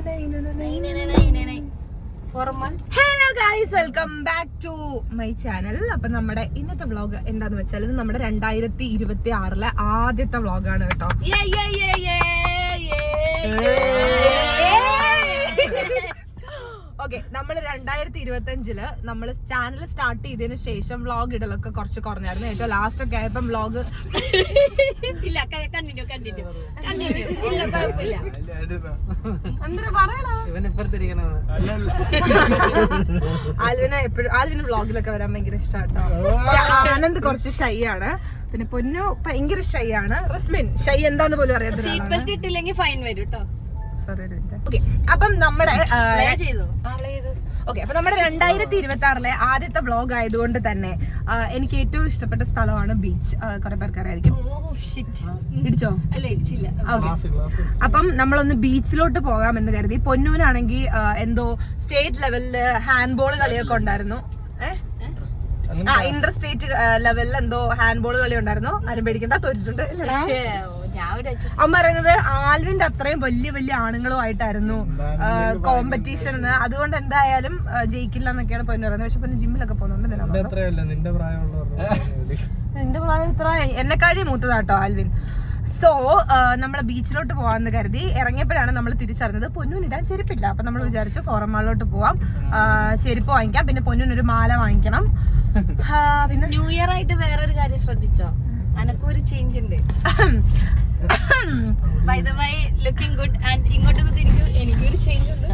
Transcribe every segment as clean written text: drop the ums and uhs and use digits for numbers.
Hello guys, welcome back to my channel. അപ്പൊ നമ്മുടെ ഇന്നത്തെ വ്ളോഗ് എന്താന്ന് വെച്ചാൽ ഇത് നമ്മുടെ 2026 ആദ്യത്തെ വ്ളോഗാണ് കേട്ടോ. ഓക്കെ, നമ്മൾ 2025 നമ്മൾ ചാനൽ സ്റ്റാർട്ട് ചെയ്തതിനു ശേഷം വ്ളോഗ് ഇടലൊക്കെ കുറച്ച് കുറഞ്ഞായിരുന്നു. ഏറ്റവും ലാസ്റ്റ് ഒക്കെ ആയപ്പോ വ്ളോഗ് ആൽവിന് വ്ളോഗിലൊക്കെ വരാൻ ഭയങ്കര ഇഷ്ടാട്ടോ. ആനന്ദ് കുറച്ച് ഷൈ ആണ്, പിന്നെ പൊന്നു ഭയങ്കര ഷൈ ആണ്. റസ്മിൻ ഷൈ എന്താന്ന് പോലും അറിയാത്ത ഫൈൻ വരും കേട്ടോ. അപ്പം നമ്മുടെ അപ്പൊ നമ്മുടെ 2026 ആദ്യത്തെ വ്ളോഗ് ആയതുകൊണ്ട് തന്നെ എനിക്ക് ഏറ്റവും ഇഷ്ടപ്പെട്ട സ്ഥലമാണ് ബീച്ച്. കുറെ പേർക്ക് അറിയായിരിക്കും. ഇടിച്ചോ? അപ്പം നമ്മളൊന്ന് ബീച്ചിലോട്ട് പോകാമെന്ന് കരുതി. പൊന്നൂനാണെങ്കിൽ എന്തോ സ്റ്റേറ്റ് ലെവലില് ഹാൻഡ്ബോൾ കളിയൊക്കെ ഉണ്ടായിരുന്നു. ഇന്റർ സ്റ്റേറ്റ് ലെവലിൽ എന്തോ ഹാൻഡ്ബോൾ കളി ഉണ്ടായിരുന്നു. ആരും പേടിക്കണ്ട, തോറ്റിട്ടുണ്ട്. അവൻ പറയുന്നത് ആൽവിന്റെ അത്രയും വലിയ വലിയ ആണുങ്ങളുമായിട്ടായിരുന്നു കോമ്പറ്റീഷൻ. അതുകൊണ്ട് എന്തായാലും ജയിക്കില്ല എന്നൊക്കെയാണ് പൊന്നു പറയുന്നത്. പക്ഷെ പൊന്നു ജിമ്മിലൊക്കെ പോകുന്നുണ്ട്. നിന്റെ പ്രായം ഇത്ര എന്നെക്കാഴി മൂത്തതാട്ടോ ആൽവിൻ. സോ നമ്മളെ ബീച്ചിലോട്ട് പോവാന്ന് കരുതി ഇറങ്ങിയപ്പോഴാണ് നമ്മൾ തിരിച്ചറിഞ്ഞത് പൊന്നൂനിടാൻ ചെരുപ്പില്ല. അപ്പൊ നമ്മൾ വിചാരിച്ചു ഫോറം മാളിലോട്ട് പോവാം, ചെരുപ്പ് വാങ്ങിക്കാം, പിന്നെ പൊന്നൂനൊരു മാല വാങ്ങിക്കണം. പിന്നെ ന്യൂ ഇയർ ആയിട്ട് വേറൊരു കാര്യം ശ്രദ്ധിച്ചോ? അനക്കൊരു ചേഞ്ച് ഉണ്ട്. By the way, looking good. And ഇങ്ങോട്ട് തിരിക്കും, എനിക്കൊരു ചേഞ്ച് ഉണ്ട്.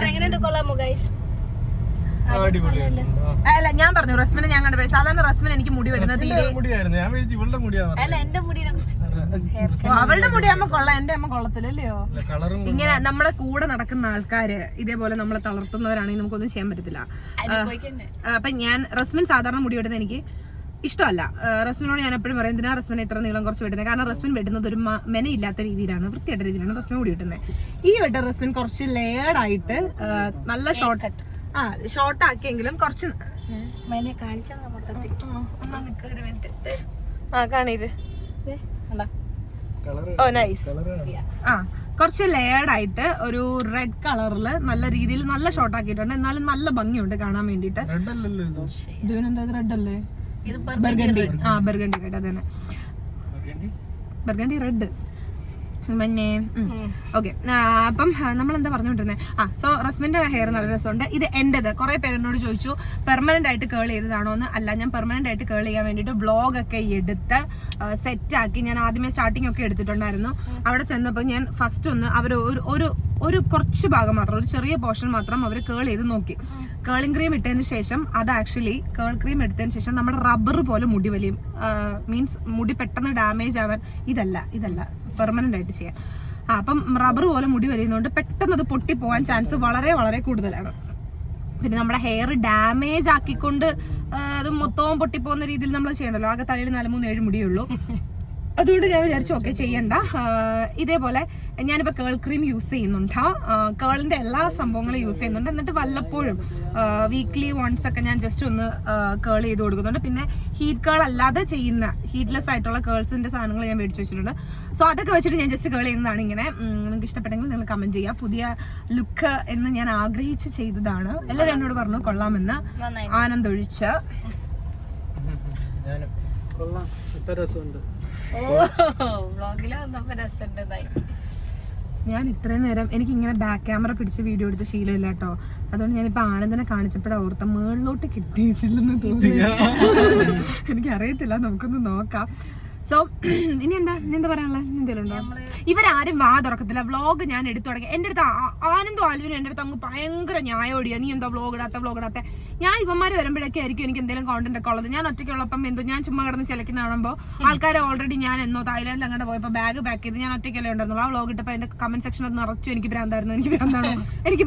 എങ്ങനെയുണ്ട്? കൊള്ളാമോ ഗൈസ്? അല്ല, ഞാൻ പറഞ്ഞു റസ്മിനെ ഞാൻ കണ്ടു. സാധാരണ റസ്മിൻ എനിക്ക് മുടി വെട്ടുന്നത് അല്ല, എന്റെ മുടിയെ അവളുടെ മുടിയാകുമ്പോ കൊള്ളാം, എന്റെ അമ്മ കൊള്ളത്തില്ലല്ലോ. ഇങ്ങനെ നമ്മുടെ കൂടെ നടക്കുന്ന ആൾക്കാര് ഇതേപോലെ നമ്മളെ തളർത്തുന്നവരാണെങ്കിൽ നമുക്കൊന്നും ചെയ്യാൻ പറ്റത്തില്ല. അപ്പൊ ഞാൻ റസ്മിൻ സാധാരണ മുടി വെട്ടുന്നത് എനിക്ക് ഇഷ്ടമല്ല. റസ്മിനോട് ഞാൻ എപ്പോഴും പറയും, എന്തിനാ റസ്മിനെ ഇത്ര നീളം കുറച്ച് വെട്ടുന്നത്? കാരണം റസ്മിൻ വെട്ടുന്നത് ഒരു മെനയില്ലാത്ത രീതിയിലാണ്, വൃത്തിയായിട്ട രീതിയിലാണ് റസ്മിൻ മുടി വെട്ടുന്നത്. ഈ വെട്ട റസ്മിൻ കുറച്ച് ലെയർഡായിട്ട് നല്ല ഷോർട്ട് ആക്കിയെങ്കിലും കുറച്ച് കാണീര്. ഓ നൈസ്. കുറച്ച് ലെയർഡ് ആയിട്ട് ഒരു റെഡ് കളറിൽ നല്ല രീതിയിൽ നല്ല ഷോർട്ട് ആക്കിയിട്ടുണ്ട്. എന്നാലും നല്ല ഭംഗിയുണ്ട് കാണാൻ വേണ്ടിട്ട്. ഇതിനെന്താ റെഡ് അല്ലേ? ബർഗണ്ടി. Burgundy red. അതന്നെ, ബർഗണ്ടി റെഡ്. പിന്നെ ഓക്കെ, അപ്പം നമ്മളെന്താ പറഞ്ഞുകൊണ്ടിരുന്നത്? സോ റസ്മിന്റെ ഹെയർ നല്ല രസമുണ്ട്. ഇത് എന്റേത്. കുറെ പേരെന്നോട് ചോദിച്ചു പെർമനന്റ് ആയിട്ട് കേൾ ചെയ്തതാണോ എന്ന്. അല്ല, ഞാൻ പെർമനന്റ് ആയിട്ട് കേൾ ചെയ്യാൻ വേണ്ടിയിട്ട് വ്ളോഗ് ഒക്കെ എടുത്ത് സെറ്റാക്കി. ഞാൻ ആദ്യമേ സ്റ്റാർട്ടിങ് ഒക്കെ എടുത്തിട്ടുണ്ടായിരുന്നു. അവിടെ ചെന്നപ്പോൾ ഞാൻ ഫസ്റ്റ് ഒന്ന് അവർ ഒരു കുറച്ച് ഭാഗം മാത്രം, ഒരു ചെറിയ പോർഷൻ മാത്രം അവർ കേൾ ചെയ്ത് നോക്കി. കേളിംഗ് ക്രീം ഇട്ടതിന് ശേഷം അത് ആക്ച്വലി കേൾ ക്രീം എടുത്തതിന് ശേഷം നമ്മുടെ റബ്ബർ പോലെ മുടി വലിയും. മീൻസ് മുടി പെട്ടെന്ന് ഡാമേജ് ആവാൻ ഇതല്ല പെർമനന്റ് ആയിട്ട് ചെയ്യാം. അപ്പം റബ്ബർ പോലെ മുടി വലിയുന്നതുകൊണ്ട് പെട്ടെന്ന് അത് പൊട്ടിപ്പോവാൻ ചാൻസ് വളരെ വളരെ കൂടുതലാണ്. പിന്നെ നമ്മുടെ ഹെയർ ഡാമേജ് ആക്കിക്കൊണ്ട് അത് മൊത്തവും പൊട്ടിപ്പോകുന്ന രീതിയിൽ നമ്മൾ ചെയ്യണല്ലോ. ആകെ തലയിൽ 4-3-7 മുടിയേ ഉള്ളൂ. അതുകൊണ്ട് ഞാൻ വിചാരിച്ചു ഓക്കെ ചെയ്യണ്ട. ഇതേപോലെ ഞാനിപ്പോൾ കേൾ ക്രീം യൂസ് ചെയ്യുന്നുണ്ട്. കേളിൻ്റെ എല്ലാ സംഭവങ്ങളും യൂസ് ചെയ്യുന്നുണ്ട്. എന്നിട്ട് വല്ലപ്പോഴും വീക്ക്ലി വൺസ് ഒക്കെ ഞാൻ ജസ്റ്റ് ഒന്ന് കേൾ ചെയ്ത് കൊടുക്കുന്നുണ്ട്. പിന്നെ ഹീറ്റ് കേൾ അല്ലാതെ ചെയ്യുന്ന ഹീറ്റ്ലെസ് ആയിട്ടുള്ള കേൾസിൻ്റെ സാധനങ്ങൾ ഞാൻ മേടിച്ച് വെച്ചിട്ടുണ്ട്. സോ അതൊക്കെ വെച്ചിട്ട് ഞാൻ ജസ്റ്റ് കേൾ ചെയ്യുന്നതാണ്. ഇങ്ങനെ നിങ്ങൾക്ക് ഇഷ്ടപ്പെട്ടെങ്കിൽ നിങ്ങൾ കമൻറ്റ് ചെയ്യുക. പുതിയ ലുക്ക് എന്ന് ഞാൻ ആഗ്രഹിച്ച് ചെയ്തതാണ്. എല്ലാവരും എന്നോട് പറഞ്ഞു കൊള്ളാമെന്ന്. ആനന്ദ് ഒഴിച്ച് ഞാൻ ഇത്രയും നേരം എനിക്ക് ഇങ്ങനെ ബാക്ക് ക്യാമറ പിടിച്ച് വീഡിയോ എടുത്ത് ശീലമില്ല കേട്ടോ. അതുകൊണ്ട് ഞാനിപ്പോ ആനന്ദനെ കാണിച്ചപ്പോഴാണ് ഓർത്ത മേളിലോട്ട് കിട്ടിയിട്ടില്ലെന്ന് തോന്നി. എനിക്കറിയത്തില്ല, നമുക്കൊന്ന് നോക്കാം. സോ ഇനി എന്താ പറയാനുള്ളത്? എന്തെങ്കിലും ഉണ്ടോ? ഇവരാരും വാ തുറക്കത്തില്ല. വ്ളോഗ് ഞാൻ എടുത്തു തുടങ്ങി. എൻ്റെ അടുത്ത് ആനന്ദും ആൽവിനും എൻ്റെ അടുത്ത് അങ്ങ് ഭയങ്കര ന്യായോടിയാ, നീ എന്താ വ്ളോഗ് ഇടാത്ത. ഞാൻ ഇവന്മാര് വരുമ്പോഴൊക്കെ ആയിരിക്കും എനിക്ക് എന്തെങ്കിലും കോണ്ടന്റ് ഒക്കെ ഉള്ളത്. ഞാൻ ഒറ്റയ്ക്കുള്ളപ്പം ഞാൻ ചുമ്മാ കിടന്ന് ചിലക്കുന്ന കാണുമ്പോൾ ആൾക്കാരെ ഓൾറെഡി ഞാൻ തായ്ലാൻഡിൽ അങ്ങോട്ട് പോയപ്പോൾ ബാഗ് പാക്ക് ചെയ്ത് ഞാൻ ഒറ്റയ്ക്കല്ലേ ഉണ്ടായിരുന്നുള്ളൂ. ആ വ്ളോഗ് ഇട്ടപ്പോൾ എൻ്റെ കമന്റ് സെക്ഷൻ അത് നിറച്ചു എനിക്ക്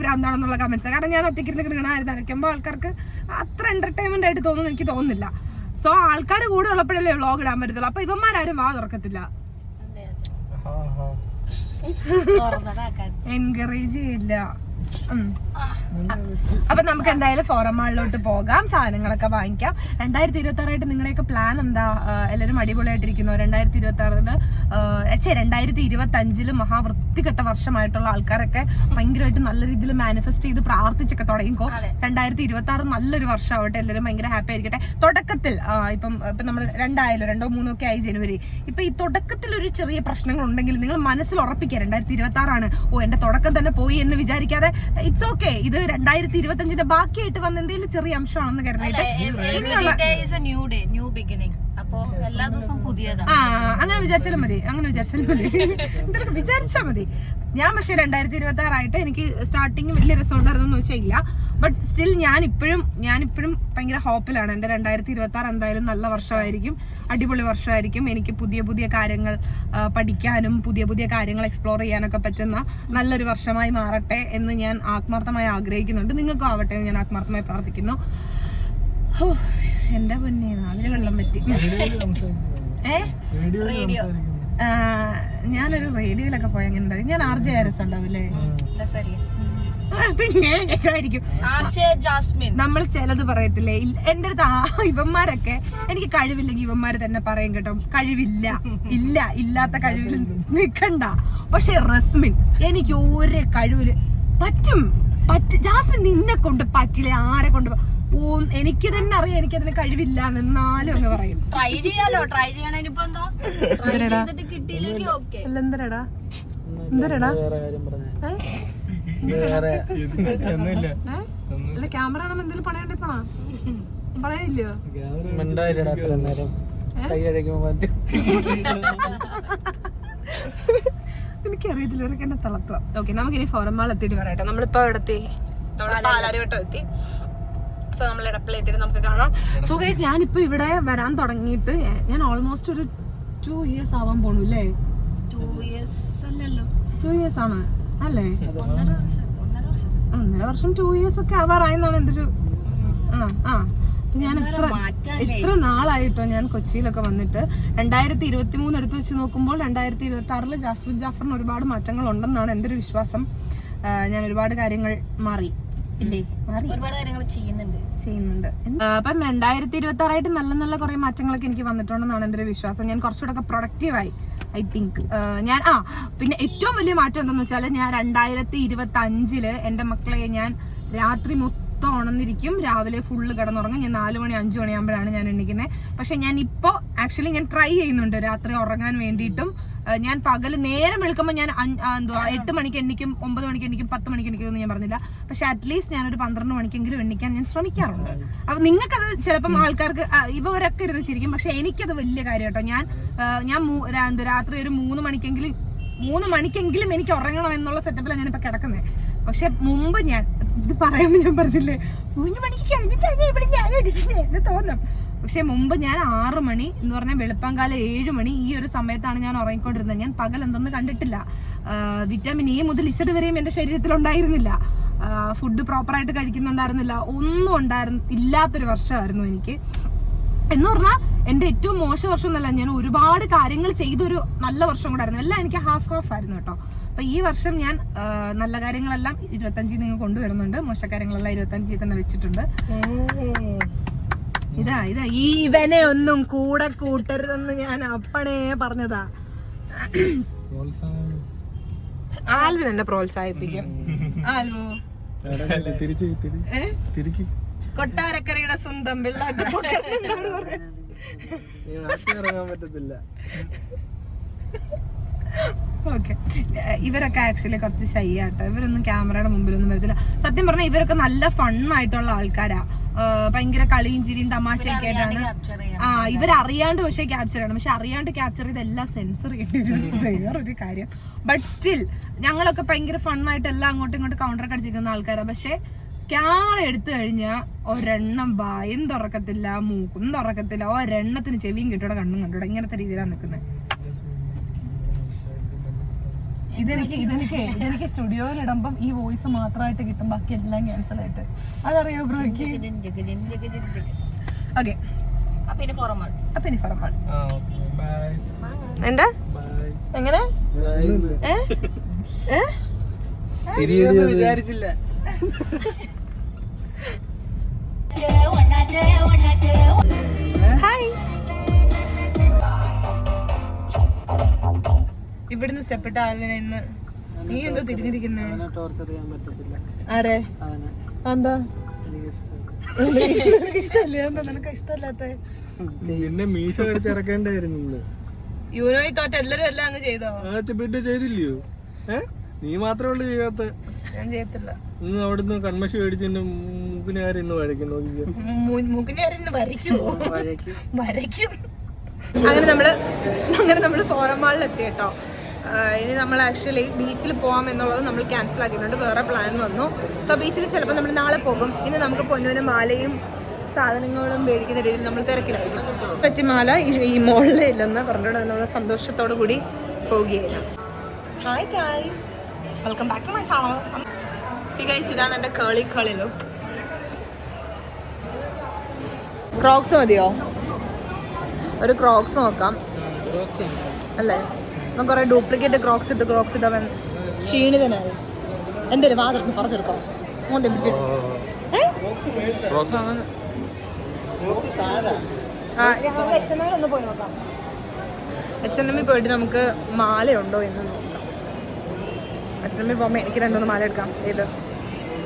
ഭ്രാന്താണെന്നുള്ള കമന്റ്സ്. കാരണം ഞാൻ ഒറ്റയ്ക്ക് ഇരുന്ന് കിടക്കണമായിരുന്നു. അരയ്ക്കുമ്പോൾ ആൾക്കാർക്ക് അത്ര എന്റർടൈൻമെന്റ് ആയിട്ട് തോന്നുന്നു എനിക്ക് തോന്നുന്നില്ല. സോ ആൾക്കാർ കൂടെ ഉള്ളപ്പോഴല്ലേ വ്ളോഗ് ഇടാൻ പറ്റത്തുള്ളൂ. അപ്പൊ ഇവന്മാരും വാ തുറക്കത്തില്ല, എൻകറേജ് ചെയ്യില്ല. അപ്പൊ നമുക്ക് എന്തായാലും ഫോറം മാളിലോട്ട് പോകാം, സാധനങ്ങളൊക്കെ വാങ്ങിക്കാം. 2026 നിങ്ങളുടെയൊക്കെ പ്ലാൻ എന്താ? എല്ലാവരും അടിപൊളിയായിട്ടിരിക്കുന്നു. 2025 മഹാവൃത്തികെട്ട വർഷമായിട്ടുള്ള ആൾക്കാരൊക്കെ ഭയങ്കരമായിട്ട് നല്ല രീതിയിൽ മാനിഫെസ്റ്റ് ചെയ്ത് പ്രാർത്ഥിച്ചൊക്കെ തുടങ്ങിക്കോ. 2026 നല്ലൊരു വർഷമാവട്ടെ, എല്ലാവരും ഭയങ്കര ഹാപ്പി ആയിരിക്കട്ടെ. തുടക്കത്തിൽ ഇപ്പം നമ്മൾ 2 3 ഒക്കെ ആയി ജനുവരി. ഇപ്പൊ ഈ തുടക്കത്തിൽ ഒരു ചെറിയ പ്രശ്നങ്ങൾ ഉണ്ടെങ്കിൽ നിങ്ങൾ മനസ്സിൽ ഉറപ്പിക്കുക 2026 ആണ്, എന്റെ തുടക്കം തന്നെ പോയി എന്ന് വിചാരിക്കാതെ ഇറ്റ്സ് ഓക്കെ, ഇത് 2025 ബാക്കിയായിട്ട് വന്ന എന്തെങ്കിലും ചെറിയ അംശമാണെന്ന് കരുതിയിട്ട് എല്ലാ ദിവസവും പുതിയതാ. അങ്ങനെ വിചാരിച്ചാലും മതി, എന്തെങ്കിലും വിചാരിച്ചാൽ മതി. ഞാൻ പക്ഷെ 2026 ആയിട്ട് എനിക്ക് സ്റ്റാർട്ടിങ് വലിയ രസം ഉണ്ടായിരുന്നു വെച്ചാൽ ഇല്ല. ബട്ട് സ്റ്റിൽ ഞാൻ ഇപ്പോഴും ഭയങ്കര ഹോപ്പിലാണ്. എന്റെ 2026 എന്തായാലും നല്ല വർഷമായിരിക്കും, അടിപൊളി വർഷമായിരിക്കും. എനിക്ക് പുതിയ പുതിയ കാര്യങ്ങൾ പഠിക്കാനും പുതിയ പുതിയ കാര്യങ്ങൾ എക്സ്പ്ലോർ ചെയ്യാനൊക്കെ പറ്റുന്ന നല്ലൊരു വർഷമായി മാറട്ടെ എന്ന് ഞാൻ ആത്മാർത്ഥമായി ആഗ്രഹിക്കുന്നുണ്ട്. നിങ്ങൾക്കും ആവട്ടെ എന്ന് ഞാൻ ആത്മാർത്ഥമായി പ്രാർത്ഥിക്കുന്നു. എന്റെ പൊന്നേ, നാവിന് വെള്ളം പറ്റി. ഞാനൊരു റേഡിയോയിലൊക്കെ പോയി അങ്ങനെ ഉണ്ടായി. ഞാൻ RJ Harris ഉണ്ടാവില്ലേ? നമ്മൾ ചിലത് പറയത്തില്ലേ, എന്റെ അടുത്ത് ഇവന്മാരൊക്കെ എനിക്ക് കഴിവില്ലെങ്കിൽ ഇവന്മാര് തന്നെ പറയും കേട്ടോ, ഇല്ലാത്ത കഴിവിൽ നിൽക്കണ്ട. പക്ഷെ റസ്മിൻ എനിക്ക് ഒരു കഴിവില് പറ്റും. ജാസ്മിൻ നിന്നെ കൊണ്ട് പറ്റില്ല, ആരെ കൊണ്ട് എനിക്ക് തന്നെ അറിയാം എനിക്കതിന് കഴിവില്ല, എന്നാലും അങ്ങ് പറയും. ട്രൈ ചെയ്യാലോ, ട്രൈ ചെയ്യണേനിപ്പോ എന്താ? എന്തരടാ അല്ല ക്യാമറ ആണെന്ന് എന്തെങ്കിലും പണയണ്ടിപ്പോണോ? പണയില്ലോ? എനിക്കറിയത്തില്ല, ഇവരൊക്കെ എന്നെ തളർത്തുക. ഓക്കെ, നമുക്കിനി ഫോറം മാൾ എത്തിയിട്ട് പറയട്ടെ. നമ്മളിപ്പോ എത്തി, പാലാരിവട്ടം എത്തി. സോ നമ്മൾ ഇടപ്പള്ളി എത്തിയിട്ട് നമുക്ക് കാണാം. സോ ഗൈസ്, ഞാനിപ്പോ ഇവിടെ വരാൻ തുടങ്ങിയിട്ട് ഞാൻ ഓൾമോസ്റ്റ് ഒരു 2 years ആവാൻ പോണു അല്ലേ? 2 years അല്ലല്ലോ, 2 years ആണ് അല്ലേ? 1.5 വർഷം 2 years ഒക്കെ ആവാറായെന്നാണ് എൻ്റെ ഒരു ഞാൻ എത്ര നാളായിട്ടോ ഞാൻ കൊച്ചിയിലൊക്കെ വന്നിട്ട്. 2023 എടുത്ത് വെച്ച് നോക്കുമ്പോൾ 2026 ജാസ്മിൻ ജാഫറിന് ഒരുപാട് മാറ്റങ്ങൾ ഉണ്ടെന്നാണ് എൻ്റെ ഒരു വിശ്വാസം. ഞാൻ ഒരുപാട് കാര്യങ്ങൾ മാറി ഇല്ലേ, ഒരുപാട് കാര്യങ്ങൾ ചെയ്യുന്നുണ്ട്. അപ്പം 2026 ആയിട്ട് നല്ല നല്ല കുറെ മാറ്റങ്ങളൊക്കെ എനിക്ക് വന്നിട്ടുണ്ടെന്നാണ് എൻ്റെ ഒരു വിശ്വാസം. ഞാൻ കുറച്ചുകൂടെ പ്രൊഡക്റ്റീവായി ഐ തിങ്ക്. ഞാൻ പിന്നെ ഏറ്റവും വലിയ മാറ്റം എന്താണെന്ന് വെച്ചാൽ, ഞാൻ 2025 എൻ്റെ മക്കളെ ഞാൻ രാത്രി മൊത്തം ഉണർന്നിരിക്കും, രാവിലെ ഫുള്ള് കിടന്നുറങ്ങും. ഞാൻ 4 മണി 5 മണിയാകുമ്പോഴാണ് ഞാൻ എണ്ണിക്കുന്നത്. പക്ഷെ ഞാൻ ഇപ്പോൾ ആക്ച്വലി ഞാൻ ട്രൈ ചെയ്യുന്നുണ്ട് രാത്രി ഉറങ്ങാൻ വേണ്ടിയിട്ടും. ഞാൻ പകല് നേരം വെളുക്കുമ്പോൾ ഞാൻ 8 മണിക്ക് എണ്ണിക്കും, 9 മണിക്ക് എണ്ണിക്കും, 10 മണിക്ക് എണ്ണിക്കുമെന്ന് ഞാൻ പറഞ്ഞില്ല. പക്ഷെ അറ്റ്ലീസ്റ്റ് ഞാനൊരു 12 മണിക്കെങ്കിലും എണ്ണിക്കാൻ ഞാൻ ശ്രമിക്കാറുണ്ട്. അപ്പൊ നിങ്ങൾക്കത് ചിലപ്പം ആൾക്കാർക്ക് ഇവരൊക്കെ ഇരുന്ന് ചിരിക്കും, പക്ഷെ എനിക്കത് വലിയ കാര്യം കേട്ടോ. ഞാൻ രാത്രി ഒരു 3 മണിക്കെങ്കിലും എനിക്ക് ഉറങ്ങണം എന്നുള്ള സെറ്റപ്പിലാണ് ഞാനിപ്പോൾ കിടക്കുന്നത്. പക്ഷെ മുമ്പ് ഞാൻ ഇത് പറയുമ്പോൾ ഞാൻ പറഞ്ഞില്ലേ 3 മണിക്ക് കഴിഞ്ഞിട്ടാണ് ഇവിടെ ഞാൻ ഇരിക്കുന്നത് എന്ന് തോന്നും. പക്ഷെ മുമ്പ് ഞാൻ 6 മണി എന്ന് പറഞ്ഞാൽ വെളുപ്പാങ്കാലം 7 മണി ഈ ഒരു സമയത്താണ് ഞാൻ ഉറങ്ങിക്കൊണ്ടിരുന്നത്. ഞാൻ പകൽ എന്തെന്ന് കണ്ടിട്ടില്ല. വിറ്റാമിൻ എ മുതൽ ഇസഡ് വരെയും എൻ്റെ ശരീരത്തിൽ ഉണ്ടായിരുന്നില്ല. ഫുഡ് പ്രോപ്പറായിട്ട് കഴിക്കുന്നുണ്ടായിരുന്നില്ല, ഒന്നും ഇല്ലാത്തൊരു വർഷമായിരുന്നു എനിക്ക്. എന്ന് പറഞ്ഞാൽ എൻ്റെ ഏറ്റവും മോശം വർഷം എന്നല്ല, ഞാൻ ഒരുപാട് കാര്യങ്ങൾ ചെയ്തൊരു നല്ല വർഷം കൂടെ ആയിരുന്നു. എല്ലാം എനിക്ക് ഹാഫ് ആയിരുന്നു കേട്ടോ. അപ്പൊ ഈ വർഷം ഞാൻ നല്ല കാര്യങ്ങളെല്ലാം 25 നിങ്ങൾ കൊണ്ടുവരുന്നുണ്ട്, മോശക്കാര്യങ്ങളെല്ലാം 25 തന്നെ വെച്ചിട്ടുണ്ട്. ഇതാ ഇവനെ ഒന്നും കൂടെ കൂട്ടരുതെന്ന് ഞാൻ അപ്പണേ പറഞ്ഞതാ. ആൽവിൻ എന്നെ പ്രോത്സാഹിപ്പിക്കും. ആൽവു കൊട്ടാരക്കരയുടെ സ്വന്തം പറ്റത്തില്ല. ഓക്കെ, ഇവരൊക്കെ ആക്ച്വലി കുറച്ച് ഷൈ ആട്ടോ. ഇവരൊന്നും ക്യാമറയുടെ മുമ്പിലൊന്നും വരത്തില്ല. സത്യം പറഞ്ഞാൽ ഇവരൊക്കെ നല്ല ഫണ്ണായിട്ടുള്ള ആൾക്കാരാ. ഭയങ്കര കളിയും ചിരിയും തമാശയൊക്കെ ആയിട്ടാണ്. ഇവരറിയാണ്ട് പക്ഷെ ക്യാപ്ചർ ചെയ്യണം. പക്ഷെ അറിയാണ്ട് ക്യാപ്ചർ ചെയ്ത് എല്ലാം സെൻസർ ചെയ്യേണ്ടി വേറൊരു കാര്യം. ബട്ട് സ്റ്റിൽ ഞങ്ങളൊക്കെ ഭയങ്കര ഫണ്ണായിട്ട് എല്ലാം അങ്ങോട്ടും ഇങ്ങോട്ടും കൗണ്ടറൊക്കെ അടിച്ചിരിക്കുന്ന ആൾക്കാരാ. പക്ഷെ ക്യാമറ എടുത്തു കഴിഞ്ഞാൽ ഒരെണ്ണം വായും തുറക്കത്തില്ല, മൂക്കും തുറക്കത്തില്ല, ഒരെണ്ണത്തിന് ചെവിയും കിട്ടൂടെ കണ്ണും കണ്ടൂടെ, ഇങ്ങനത്തെ രീതിയിലാണ് നിൽക്കുന്നത്. ഇതെനിക്ക് സ്റ്റുഡിയോയിൽ ഇടുമ്പം ഈ വോയിസ് മാത്രമായിട്ട് കിട്ടും, ബാക്കി എല്ലാം ക്യാൻസൽ ആയിട്ട്. അതറിയോ ബ്രോയ്ക്ക്? ഓക്കെ, എന്താ എങ്ങനെ വിചാരിച്ചില്ല. ഹായ്. ഇവിടുന്ന് സ്റ്റെപ്പിട്ട ആളിനെ ഇന്ന് നീ എന്തോ തിരിഞ്ഞിരിക്കുന്നേ? ആരെ? എന്താ ഇഷ്ടല്ലേ? എന്താ നിനക്ക് ഇഷ്ടമല്ലാത്ത? നിന്നെ മീശ കടിച്ചിറക്കേണ്ടായിരുന്നു. യൂനോയി തോറ്റ എല്ലാരും എല്ലാം അങ്ങ് ചെയ്തോ? പിന്നെ ചെയ്തില്ലയോ? നീ മാത്രമേ ഉള്ളു ചെയ്യാത്ത. ഞാൻ ചെയ്യത്തില്ല. ഇന്ന് അവിടുന്ന് കൺമശി മേടിച്ച് എന്റെ മൂക്കിനെ ആരും ഇന്ന് വരയ്ക്കും. നോക്കിക്കോ, മൂക്കിനെ ആരും വരയ്ക്കുവോ? വരയ്ക്കും. അങ്ങനെ നമ്മള് ഫോറം മാളിൽ എത്തി കേട്ടോ. ഇനി നമ്മൾ ആക്ച്വലി ബീച്ചിൽ പോകാം എന്നുള്ളത് നമ്മൾ ക്യാൻസൽ ആക്കിയിട്ടുണ്ട്. വേറെ പ്ലാൻ വന്നു. സോ ബീച്ചിൽ ചിലപ്പോൾ നമ്മൾ നാളെ പോകും. ഇനി നമുക്ക് പൊന്നുവിന് മാലയും സാധനങ്ങളും മേടിക്കുന്ന രീതിയിൽ നമ്മൾ തിരക്കിലായിരിക്കും. പറ്റി മാല ഈ മോളിൽ ഇല്ലെന്ന് പറഞ്ഞുകൊണ്ട് നമ്മൾ സന്തോഷത്തോടു കൂടി പോവുകയായിരുന്നു. Hi guys, welcome back to my channel. See guys, ഇതാണ് എൻ്റെ കേളി ലുക്ക്. ക്രോക്സ് മതിയോ? ഒരു ക്രോക്സ് നോക്കാം അല്ലേ? നമുക്ക് കുറെ ഡ്യൂപ്ലിക്കേറ്റ് ക്രോക്സ് ഇട്ട് അവൻ ക്ഷീണിതനായി. എന്തേലും വാതിർന്ന് പറിച്ചെടുക്കാം. മോന്തെ പിടിച്ചിട്ട് ഒന്ന് പോയി നോക്കാം. H&M പോയിട്ട് നമുക്ക് മാലയുണ്ടോ എന്ന് നോക്കാം. H&M പോകുമ്പോൾ എനിക്ക് 2-3 മാല എടുക്കാം. ഏത്?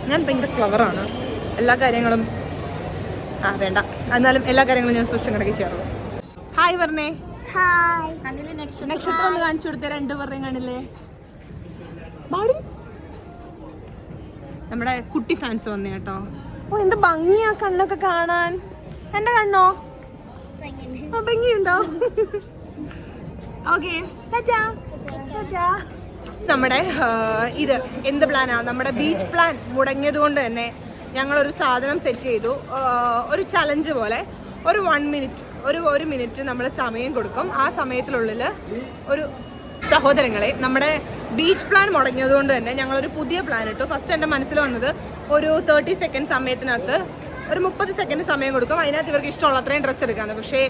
ഞാൻ ഭയങ്കര ക്ലവറാണ്. എല്ലാ കാര്യങ്ങളും വേണ്ട, എന്നാലും എല്ലാ കാര്യങ്ങളും ഞാൻ സൂക്ഷിച്ചും കിടക്കി ചേർന്നു. ഹായ് പറഞ്ഞേ. ഹായ്. നക്ഷത്രം ഒന്ന് കാണിച്ചു കൊടുത്തേ. 2 പേരുടെയും കണ്ടില്ലേ? നമ്മുടെ കുട്ടി ഫാൻസ് വന്നേ കേട്ടോ. ഓ, എന്ത് ഭംഗിയാ കണ്ണൊക്കെ കാണാൻ. എന്റെ കണ്ണോ ഭംഗിയുണ്ടോ? ഓക്കെ, നമ്മുടെ ഇത് എന്ത് പ്ലാനാ? നമ്മുടെ ബീച്ച് പ്ലാൻ മുടങ്ങിയത് കൊണ്ട് തന്നെ ഞങ്ങളൊരു സാധനം സെറ്റ് ചെയ്തു. ഒരു ചലഞ്ച് പോലെ. ഒരു 1 മിനിറ്റ് നമ്മൾ സമയം കൊടുക്കും. ആ സമയത്തിനുള്ളിൽ ഒരു സഹോദരങ്ങളെ, നമ്മുടെ ബീച്ച് പ്ലാൻ മുടങ്ങിയത് കൊണ്ട് തന്നെ ഞങ്ങളൊരു പുതിയ പ്ലാൻ ഇട്ടു. ഫസ്റ്റ് എൻ്റെ മനസ്സിൽ വന്നത് ഒരു 30 സെക്കൻഡ് സമയത്തിനകത്ത് ഒരു 30 സെക്കൻഡ് സമയം കൊടുക്കും. അതിനകത്ത് ഇവർക്ക് ഇഷ്ടമുള്ള അത്രയും ഡ്രസ്സ് എടുക്കാമെന്ന്. പക്ഷേ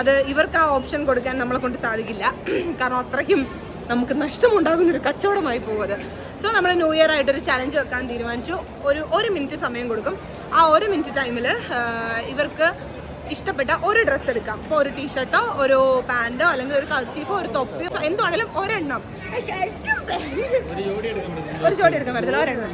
അത് ഇവർക്ക് ആ ഓപ്ഷൻ കൊടുക്കാൻ നമ്മളെ കൊണ്ട് സാധിക്കില്ല. കാരണം അത്രയ്ക്കും നമുക്ക് നഷ്ടമുണ്ടാകുന്നൊരു കച്ചവടമായി പോകുന്നത്. സോ നമ്മൾ ന്യൂ ഇയർ ആയിട്ടൊരു ചലഞ്ച് വെക്കാൻ തീരുമാനിച്ചു. ഒരു മിനിറ്റ് സമയം കൊടുക്കും. ആ 1 മിനിറ്റ് ടൈമിൽ ഇവർക്ക് ഇഷ്ടപ്പെട്ട ഒരു ഡ്രസ്സ് എടുക്കാം. ഇപ്പോൾ ഒരു ടീഷർട്ടോ ഒരു പാൻറ്റോ അല്ലെങ്കിൽ ഒരു കർച്ചീഫോ ഒരു തൊപ്പിയോ എന്താണെങ്കിലും ഒരെണ്ണം. ഒരു ജോഡി എടുക്കാൻ പറ്റില്ല, ഒരെണ്ണം.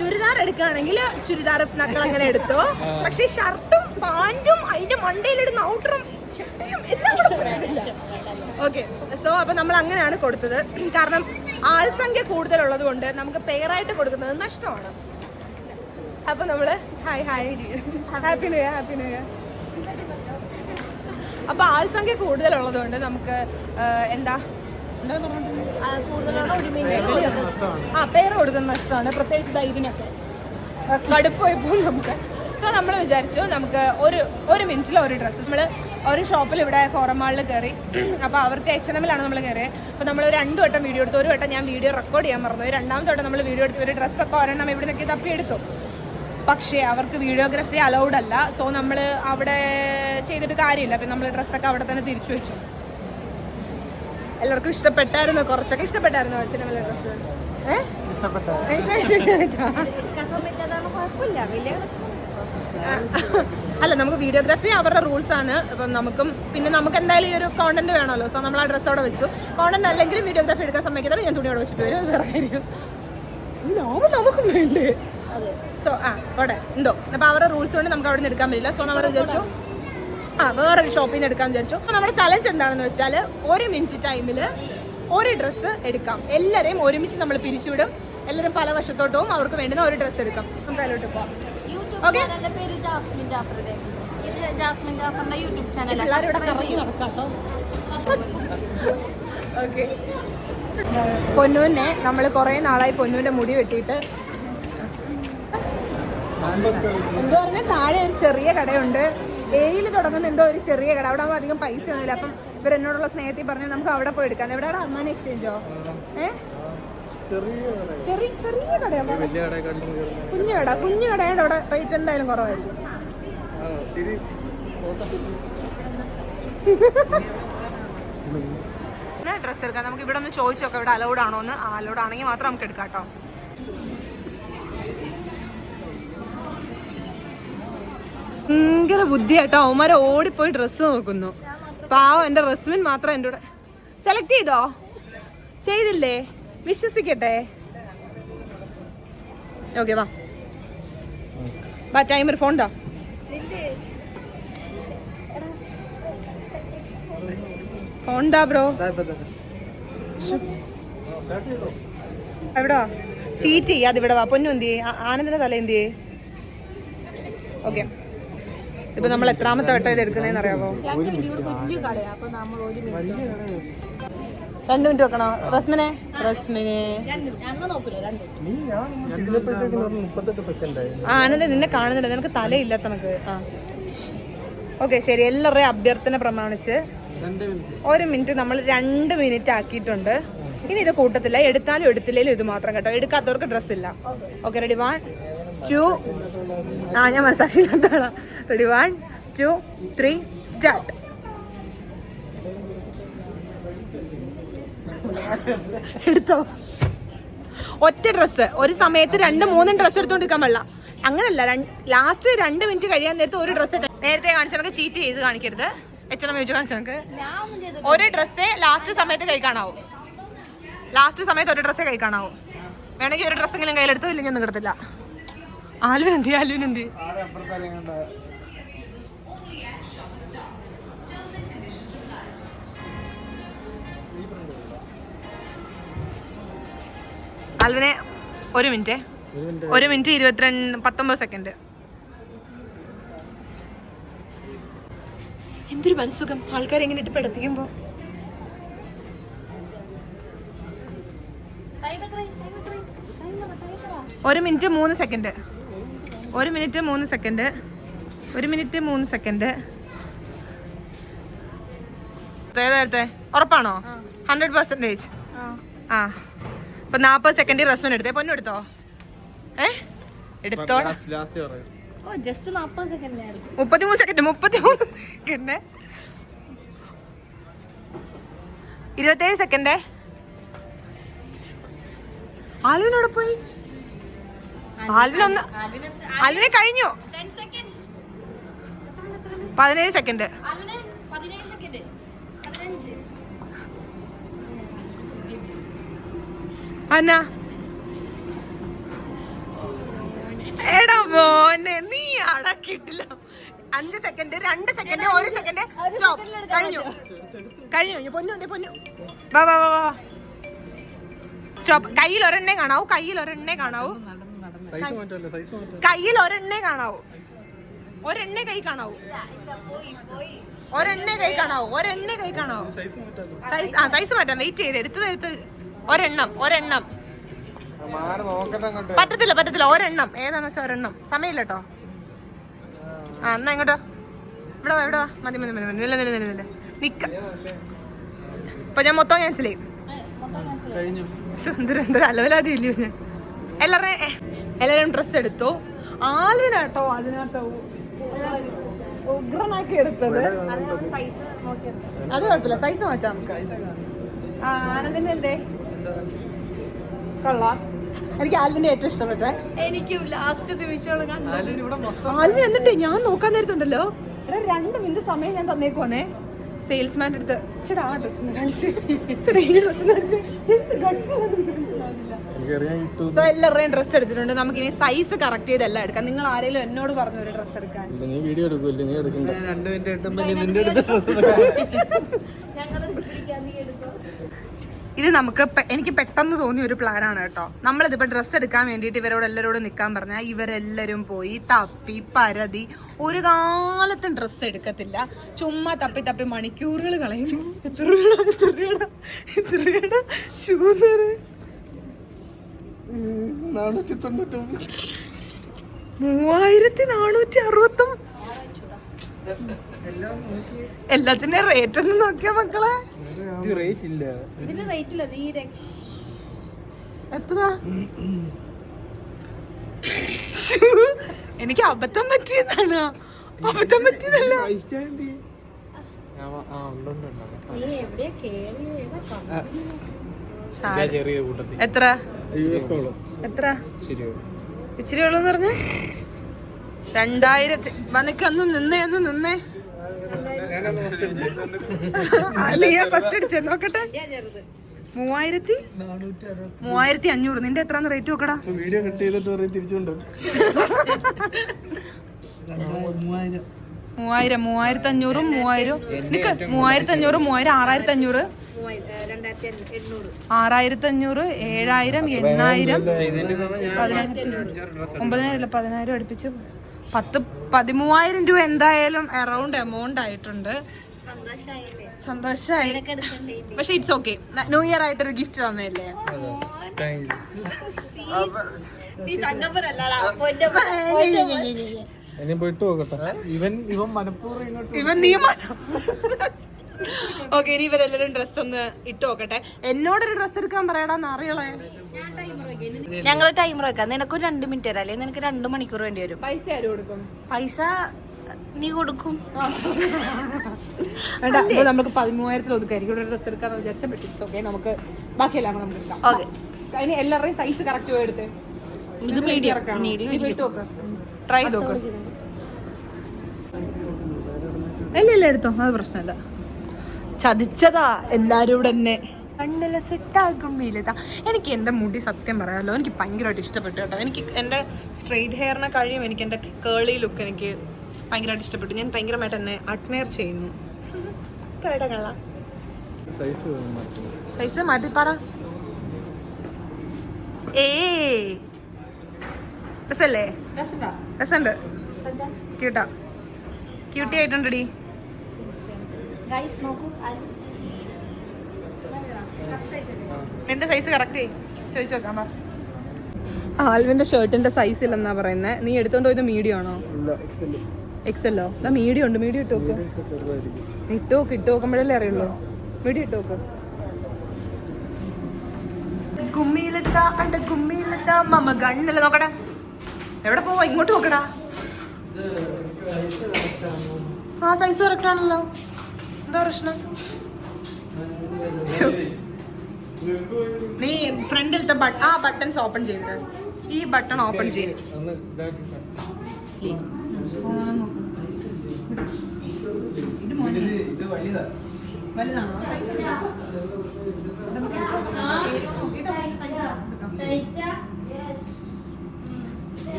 ചുരിദാർ എടുക്കുകയാണെങ്കിൽ ചുരിദാർ നക്കൾ അങ്ങനെ എടുത്തോ. പക്ഷെ ഷർട്ടും പാൻറ്റും അതിന്റെ മണ്ടയിലിടുന്ന ഔട്ടറും എല്ലാം. ഓക്കെ, സോ അപ്പൊ നമ്മൾ അങ്ങനെയാണ് കൊടുത്തത്. കാരണം ആൾസംഖ്യ കൂടുതലുള്ളത് കൊണ്ട് നമുക്ക് പെയറായിട്ട് കൊടുക്കുന്നത് നഷ്ടമാണ്. അപ്പൊ നമ്മള് ഹായ് ഹാപ്പി ന്യൂ ഇയർ. അപ്പൊ ആൾസംഖ്യ കൂടുതലുള്ളത് കൊണ്ട് നമുക്ക് പെയർ കൊടുക്കുന്നത് നഷ്ടമാണ്. പ്രത്യേകിച്ച് ഇതിനൊക്കെ കടുപ്പ് പോയപ്പോൾ നമുക്ക്. സോ നമ്മൾ വിചാരിച്ചു നമുക്ക് ഒരു മിനിറ്റിൽ ഒരു ഡ്രസ്സ്. നമ്മൾ ഒരു ഷോപ്പിൽ ഇവിടെ ഫോറം മാളിൽ കയറി. അപ്പോൾ അവർക്ക് H&Mലാണ് നമ്മൾ കയറിയത്. അപ്പോൾ നമ്മൾ 2 വട്ടം വീഡിയോ എടുത്തു. ഒരു വട്ടം ഞാൻ വീഡിയോ റെക്കോർഡ് ചെയ്യാൻ മറന്നു. 2ാമത്തെ വട്ടം നമ്മൾ വീഡിയോ എടുത്ത് ഒരു ഡ്രസ്സൊക്കെ ഒരെണ്ണം ഇവിടെ നിന്നൊക്കെ തപ്പിയെടുത്തു. പക്ഷേ അവർക്ക് വീഡിയോഗ്രാഫി അലൗഡ് അല്ല. സോ നമ്മൾ അവിടെ ചെയ്തിട്ട് കാര്യമില്ല. അപ്പം നമ്മൾ ഡ്രസ്സൊക്കെ അവിടെ തന്നെ തിരിച്ചു വെച്ചു. എല്ലാവർക്കും ഇഷ്ടപ്പെട്ടായിരുന്നു, കുറച്ചൊക്കെ ഇഷ്ടപ്പെട്ടായിരുന്നു H&M ഡ്രസ്സ്. അല്ല, നമുക്ക് വീഡിയോഗ്രാഫി അവരുടെ റൂൾസ് ആണ്. അപ്പം നമുക്ക് എന്തായാലും ഈ ഒരു കോണ്ടന്റ് വേണമല്ലോ. സോ നമ്മൾ ആ ഡ്രസ്സ് അവിടെ വെച്ചു. കോണ്ടന്റ് അല്ലെങ്കിലും വീഡിയോഗ്രാഫി എടുക്കാൻ സമയത്ത് ഞാൻ തുണി അവിടെ വെച്ചിട്ട് വരും. അത് വേറെ കാര്യം. നമുക്കും വേണ്ടേ? സോ അവിടെ എന്തോ അപ്പോൾ അവരുടെ റൂൾസ് കൊണ്ട് നമുക്ക് അവിടെ നിന്ന് എടുക്കാൻ പറ്റില്ല. സോ നമ്മൾ വിചാരിച്ചു വേറൊരു ഷോപ്പിൽ നിന്ന് എടുക്കാമെന്ന് വിചാരിച്ചു. അപ്പോൾ നമ്മുടെ ചലഞ്ച് എന്താണെന്ന് വെച്ചാൽ 1 മിനിറ്റ് ടൈമിൽ ഒരു ഡ്രസ്സ് എടുക്കാം. എല്ലാവരെയും ഒരുമിച്ച് നമ്മൾ പിരിച്ചുവിടും. എല്ലാവരും പല വശത്തോട്ടും അവർക്ക് വേണ്ടുന്ന ഒരു ഡ്രസ്സ് എടുക്കാം. നമുക്ക് അതിലോട്ട് പോകാം. പൊന്നുവിനെ നമ്മൾ കുറേ നാളായി പൊന്നുവിൻ്റെ മുടി വെട്ടിയിട്ട് എന്താ പറഞ്ഞാൽ താഴെ ഒരു ചെറിയ കടയുണ്ട്. ഏയിൽ തുടങ്ങുന്ന എന്തോ ഒരു ചെറിയ കട. അവിടെ ആകുമ്പോൾ അധികം പൈസ ഒന്നുമില്ല. അപ്പം ഇവരെന്നോടുള്ള സ്നേഹത്തിൽ പറഞ്ഞ് നമുക്ക് അവിടെ പോയി എടുക്കാം. എവിടെയാണ് അർമാനി എക്സ്ചേഞ്ചോ? ചെറിയ കടയാണ്. കുഞ്ഞു കടയുടെ അവിടെ റേറ്റ് എന്തായാലും കുറവായിരിക്കും. ഡ്രസ്സ് എടുക്കാം. നമുക്ക് ഇവിടെ ഒന്ന് ചോദിച്ചോക്കെ ഇവിടെ അലൗഡ് ആണോ എന്ന്. അലൗഡ് ആണെങ്കിൽ മാത്രം നമുക്ക് എടുക്കാം കേട്ടോ. ഭയങ്കര ബുദ്ധിയായിട്ടോ. അവന്മാരെ ഓടിപ്പോയി ഡ്രസ്സ് നോക്കുന്നു. പാവം എൻ്റെ റസ്മിൻ മാത്രം എൻ്റെ കൂടെ. സെലക്ട് ചെയ്തോ? ചെയ്തില്ലേ? വിശ്വസിക്കട്ടെ. ഓക്കെ വാ വാ. ടൈമർ ഫോൺടാ. ഫോൺടാ ബ്രോ. എവിടാ ചീറ്റ് ചെയ്യാ? അത് ഇവിടെ വാ. പൊന്നു എന്ത് ചെയ്യേ? ആനന്ദിന്റെ തല എന്ത് ചെയ്യേ? ഓക്കെ. ഇപ്പൊ നമ്മൾ എത്രാമത്തെ വട്ടം ഇത് എടുക്കുന്നതെന്ന് അറിയാമോ? 2 മിനിറ്റ് വെക്കണോ? റസ്മിനെ ആനന്ദ നിന്നെ കാണുന്നില്ല. നിനക്ക് തലയില്ലാത്ത കണക്ക്. ഓക്കെ ശരി. എല്ലാവരുടെയും അഭ്യർത്ഥന പ്രമാണിച്ച് 1 മിനിറ്റ് നമ്മൾ 2 മിനിറ്റ് ആക്കിയിട്ടുണ്ട്. ഇനി ഇത് കൂട്ടത്തില്ല. എടുത്താലും എടുത്തില്ലേലും ഇത് മാത്രം കേട്ടോ. എടുക്കാത്തവർക്ക് ഡ്രസ് ഇല്ല. Okay ready 1 2. ഞാൻ മനസ്സാക്ഷിയില്ലാത്തതാണ്. Ready 1 2 3 start. എടുത്തോ? ഒറ്റ ഡ്രസ്സ് ഒരു സമയത്ത് 2-3 ഡ്രസ്സ് എടുത്തോണ്ടിരിക്കാൻ പാടില്ല. അങ്ങനല്ല. ലാസ്റ്റ് 2 മിനിറ്റ് കഴിയാൻ നേരത്തെ ഒരു ഡ്രസ്സ് നേരത്തെ കാണിച്ചവർക്ക് ചീറ്റ് ചെയ്ത് കാണിക്കരുത്. കാണിച്ചവർക്ക് ഒരു ഡ്രസ്സേ ലാസ്റ്റ് സമയത്ത് കൈ കാണാവും. ലാസ്റ്റ് സമയത്ത് ഒരു ഡ്രസ്സേ കൈ കാണാവും. വേണമെങ്കിൽ ഒരു ഡ്രസ്സെങ്കിലും കയ്യിലെടുത്തോ, ഇല്ലെങ്കിൽ ഒന്നും കിടത്തില്ല. ആലുവിനെന്തി ആൽവിനെ 1 മിനിറ്റ് 19 സെക്കൻഡ്. എന്തൊരു മനസ്സുഖം ആൾക്കാരെ എങ്ങനെ ഇട്ട് പഠിപ്പിക്കുമ്പോ. 1 minute 3 second. 1 minute 3 second. 1 minute 3 second. ഏതാ ഉറപ്പാണോ? 100%. ആ അപ്പൊ 40 സെക്കൻഡ് റസ്മിൻ എടുത്തേ. പൊന്നു എടുത്തോ? എടുത്തോ? 33 സെക്കൻഡ്. 33 സെക്കൻഡ്. 27 സെക്കൻഡ്. ആൽവിനോട് പോയി. ആൽവിനെ കഴിഞ്ഞു. 17 സെക്കൻഡ്. അന്ന എടാ മോനെ നീ അടക്കിട്ടില്ല. 5 സെക്കൻഡ് 2 സെക്കൻഡ് 1 സെക്കൻഡ്. സ്റ്റോപ്പ്. കഴിഞ്ഞു. പൊന്നു വാ വാ വാ വാ. സ്റ്റോപ്പ്. കയ്യിൽ ഒരെണ്ണേ കാണാവൂ. കയ്യിൽ ഒരെണ്ണേ കാണാവൂ. ഒരെണ്ണേ കൈ കാണാവൂ. സൈസ് മാറ്റാം. വെയിറ്റ് ചെയ്ത് എടുത്ത് ഒരെണ്ണം. പറ്റത്തില്ല. ഒരെണ്ണം ഏതാന്ന് വെച്ചാൽ ഒരെണ്ണം. സമയമില്ല കേട്ടോ. എന്നാ ഇങ്ങോട്ടോ. ഇവിടെ വാ. മതി. നില്ല നിക്ക. ഇപ്പൊ ഞാൻ മൊത്തം ക്യാൻസൽ ചെയ്യും. എന്തൊരു അലവലാതി ഇല്ലയോ ഞാൻ. എല്ലാവരും ഡ്രസ്സ് എടുത്തു. ആലിനാട്ടോ അതിനകത്ത് ഉഗ്രനാക്കി എടുത്തത്. അത് കുഴപ്പമില്ല. സൈസ് മാറ്റാം നമുക്ക്. ആനന്ദിന്റെ എന്തേ കൊള്ളാം. എനിക്ക് ആൽവിന്റെ ഏറ്റവും ഇഷ്ടപ്പെട്ടെ. എനിക്ക് ലാസ്റ്റ് നിമിഷം ആൽവിൻ എന്നിട്ട് ഞാൻ നോക്കാൻ നേരത്തുണ്ടല്ലോ 2 മിനിറ്റ് സമയം ഞാൻ തന്നേക്കുവന്നേ. സെയിൽസ്മാൻ്റെ അടുത്ത് ചേട്ടാ ആ ഡ്രസ്സ് കാണിച്ച് സോ എല്ലാവരുടെയും ഡ്രസ്സ് എടുത്തിട്ടുണ്ട്. നമുക്ക് ഇനി സൈസ് കറക്റ്റ് ചെയ്തെല്ലാം എടുക്കാം. നിങ്ങൾ ആരെങ്കിലും എന്നോട് പറഞ്ഞു ഒരു ഡ്രസ്സ് എടുക്കാൻ. ഇത് എനിക്ക് പെട്ടെന്ന് തോന്നിയ ഒരു പ്ലാനാണ് കേട്ടോ. നമ്മളിതിപ്പോൾ ഡ്രസ്സ് എടുക്കാൻ വേണ്ടിയിട്ട് ഇവരോട് എല്ലാവരോടും നിൽക്കാൻ പറഞ്ഞാൽ ഇവരെല്ലാവരും പോയി തപ്പി പരതി ഒരു കാലത്തും ഡ്രസ്സ് എടുക്കത്തില്ല. ചുമ്മാ തപ്പി മണിക്കൂറുകൾ കളയും. 3460. എല്ലാത്തിന്റെ റേറ്റ് ഒന്ന് നോക്കിയാ മക്കളെ. എത്ര? എനിക്ക് അബദ്ധം പറ്റിയതാണ്. അബദ്ധം പറ്റിയതല്ല. നീ എവിടെയാ കേറി ചെറിയ കൂട്ടത്തിൽ എത്ര എത്ര ഇച്ചിരി ഉള്ളൂന്ന് പറഞ്ഞ 2000 വന്നിക്കൊന്ന് നിന്നേ നിന്നേ ഫസ്റ്റ് അടിച്ചേ നോക്കട്ടെ 3500 നിന്റെ എത്രാന്ന് റേറ്റ് നോക്കടാ വീഡിയോ കട്ട് ചെയ്തിട്ട് തിരിച്ചുകൊണ്ട് 3000 3500 നിക്ക് 3500 6500 6500 7000 8000 9000 അടുപ്പിച്ച് 13,000 രൂപ എന്തായാലും അറൗണ്ട് എമൗണ്ട് ആയിട്ടുണ്ട്. സന്തോഷായി. പക്ഷെ ഇറ്റ്സ് ഓക്കെ. ന്യൂ ഇയർ ആയിട്ടൊരു ഗിഫ്റ്റ് തന്നല്ലേ. ഓക്കെ, ഇനി ഇവരെല്ലാരും ഡ്രസ് ഒന്ന് ഇട്ട് നോക്കട്ടെ. എന്നോടൊരു ഡ്രസ് എടുക്കാൻ പറയടാന്ന് അറിയളേ. ഞങ്ങൾ ടൈമർ വെക്കാം. നിനക്കൊരു 2 മിനിറ്റ് തരാം, അല്ലെങ്കിൽ നിനക്ക് 2 മണിക്കൂർ വേണ്ടി വരും. പൈസ ആര് കൊടുക്കും? പൈസ നീ കൊടുക്കും. അപ്പൊ നമുക്ക് 13,000 ഒതുക്കായിരിക്കും ഇവിടെ ഡ്രസ് എടുക്കാന്ന് വിചാരിച്ചാൽ പറ്റും. ഓക്കെ, നമുക്ക് ബാക്കിയെല്ലാം നമുക്ക് എടുക്കാം. അതിന് എല്ലാവരുടെയും സൈസ് കറക്റ്റ് പോയി എടുത്ത്. ഇത് മീഡിയം ട്രൈ ചെയ്ത് നോക്ക്. ഇല്ല എടുത്തോ, അത് പ്രശ്നമില്ല. ചതിച്ചതാ എല്ലാരും ഇവിടെ എന്നെ കണ്ടല്ല സെറ്റാകും. എനിക്ക് എൻ്റെ മുടി സത്യം പറയാമല്ലോ, എനിക്ക് ഭയങ്കരമായിട്ട് ഇഷ്ടപ്പെട്ടു കേട്ടോ. എനിക്ക് എൻ്റെ സ്ട്രെയിറ്റ് ഹെയറിനെ കഴിയും എനിക്ക് എൻ്റെ കേളി ലുക്ക് എനിക്ക് ഭയങ്കരമായിട്ട് ഇഷ്ടപ്പെട്ടു. ഞാൻ ഭയങ്കരമായിട്ട് എന്നെ അഡ്മയർ ചെയ്യുന്നു. സൈസ് മാറ്റി പറ. രസല്ലേ? രസമുണ്ട്. ക്യൂട്ടാ, ക്യൂട്ടി ആയിട്ടുണ്ടടി. എന്റെ സൈസ് കറക്റ്റ് ചോദിച്ചു നോക്കാം. ആൽവിന്റെ ഷർട്ടിന്റെ സൈസ് ഇല്ലെന്നാ പറയുന്നത്. നീ എടുത്തോണ്ട് പോയത് മീഡിയം ആണോ? എക്സല്ലോ? മീഡിയം ഉണ്ട്. മീഡിയം ഇട്ട് നോക്ക്. ഇട്ട് നോക്കുമ്പോഴല്ലേ അറിയുള്ളൂ. മീഡിയം ഇട്ട് നോക്ക്. ഗുമ്മിയിലെത്താ മമ്മ ഗണ്ണല്ലേ നോക്കട്ടെ. എവിടെ പോവാ? ഇങ്ങോട്ട് നോക്കടാ. ആ സൈസ് കറക്റ്റ് ആണല്ലോ. എന്താ പ്രശ്നം? നീ ഫ്രണ്ടിലത്തെ ആ ബട്ടൺസ് ഓപ്പൺ ചെയ്തത്. ഈ ബട്ടൺ ഓപ്പൺ ചെയ്യും. വലുതാണോ?